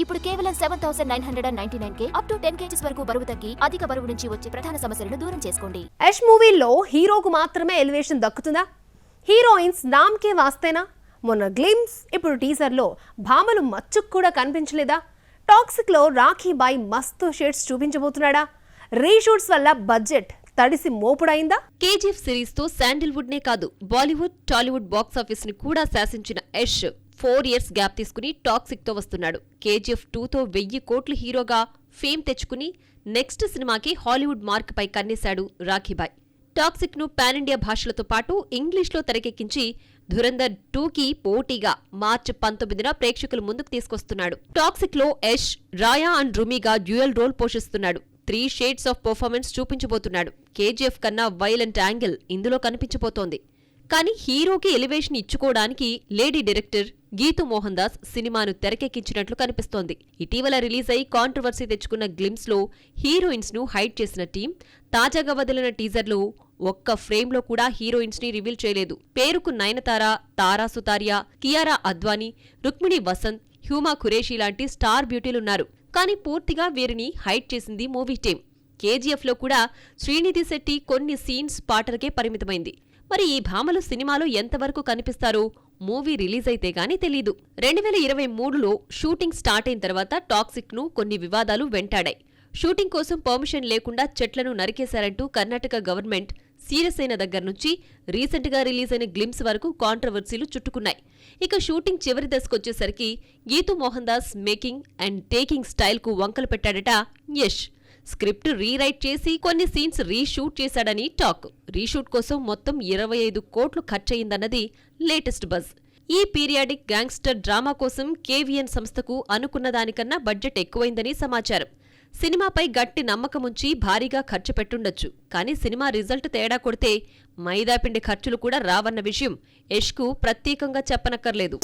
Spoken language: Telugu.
ఇప్పుడు కేవలం 7999K అప్ టు 10 kgs వరకు బరువు తగ్గి అధిక బరువు నుంచి వచ్చే ప్రధాన సమస్యలను దూరం చేసుకోండి. యష్ మూవీలో హీరోకు మాత్రమే ఎలివేషన్ దక్కుతుందా? హీరోయిన్స్ నామ్కే వాస్తేనా? మొన్న గ్లిమ్స్, ఇప్పుడు టీజర్లో భామలు మచ్చుకు కూడా కనిపించలేదా? టాక్సిక్లో రాఖీబాయ్ మస్తు షేడ్స్ చూపించబోతున్నాడా? రీషూట్స్ వల్ల బడ్జెట్ తడిసి మోపుడైందా? కేజీఎఫ్ సిరీస్ తో శాండిల్వుడ్ నే కాదు, బాలీవుడ్, టాలీవుడ్ బాక్సాఫీస్ ని కూడా శాసించిన యష్ 4 years గ్యాప్ తీసుకుని టాక్సిక్ తో వస్తున్నాడు. కేజీఎఫ్ 2తో 1000 కోట్లు హీరోగా ఫేమ్ తెచ్చుకుని నెక్స్ట్ సినిమాకి హాలీవుడ్ మార్క్ పై కన్నేశాడు రాఖీబాయ్. టాక్సిక్ ను పాన్ ఇండియా భాషలతో పాటు ఇంగ్లీష్లో తెరకెక్కించి ధురంధర్ 2కి పోటీగా మార్చి 19న ప్రేక్షకుల ముందుకు తీసుకొస్తున్నాడు. టాక్సిక్ లో యష్ రాయా అండ్ రుమీగా డ్యూయల్ రోల్ పోషిస్తున్నాడు. 3 shades ఆఫ్ పర్ఫార్మెన్స్ చూపించబోతున్నాడు. కేజీఎఫ్ కన్నా వైలెంట్ యాంగిల్ ఇందులో కనిపించబోతోంది. కానీ హీరోకి ఎలివేషన్ ఇచ్చుకోవడానికి లేడీ డైరెక్టర్ గీతూ మోహన్ దాస్ సినిమాను తెరకెక్కించినట్లు కనిపిస్తోంది. ఇటీవల రిలీజ్ అయి కాంట్రవర్సీ తెచ్చుకున్న గ్లిమ్స్ లో హీరోయిన్స్ ను హైడ్ చేసిన టీం తాజాగా వదిలిన టీజర్లో ఒక్క ఫ్రేమ్ లో కూడా హీరోయిన్స్ ని రివీల్ చేయలేదు. పేరుకు నయనతార, తారా సుతారియా, కియారా అద్వానీ, రుక్మిణి వసంత్, హ్యూమా ఖురేషీ లాంటి స్టార్ బ్యూటీలున్నారు. కానీ పూర్తిగా వీరిని హైడ్ చేసింది మూవీ టీం. కేజీఎఫ్ లో కూడా శ్రీనిధి శెట్టి కొన్ని సీన్స్ పాటలకే పరిమితమైంది. మరి ఈ భామలు సినిమాలో ఎంతవరకు కనిపిస్తారో మూవీ రిలీజ్ అయితే గానీ తెలీదు. 2023లో షూటింగ్ స్టార్ట్ అయిన తర్వాత టాక్సిక్ ను కొన్ని వివాదాలు వెంటాడాయి. షూటింగ్ కోసం పర్మిషన్ లేకుండా చెట్లను నరికేశారంటూ కర్ణాటక గవర్నమెంట్ సీరియస్ అయిన దగ్గర నుంచి రీసెంట్ గా రిలీజ్ అయిన గ్లిమ్స్ వరకు కాంట్రవర్సీలు చుట్టుకున్నాయి. ఇక షూటింగ్ చివరి దశకొచ్చేసరికి Geethu Mohan Das making and taking style కు వంకలు పెట్టాడట యష్. స్క్రిప్ట్ రీరైట్ చేసి కొన్ని సీన్స్ రీషూట్ చేశాడని టాక్. రీషూట్ కోసం మొత్తం 25 కోట్లు ఖర్చయిందన్నది లేటెస్ట్ బజ్. ఈ పీరియాడిక్ గ్యాంగ్స్టర్ డ్రామా కోసం కేవీఎన్ సంస్థకు అనుకున్న దానికన్నా బడ్జెట్ ఎక్కువైందని సమాచారం. సినిమాపై గట్టి నమ్మకముంచి భారీగా ఖర్చు పెట్టుండొచ్చు. కానీ సినిమా రిజల్ట్ తేడా కొడితే మైదాపిండి ఖర్చులు కూడా రావన్న విషయం యష్కు ప్రత్యేకంగా చెప్పనక్కర్లేదు.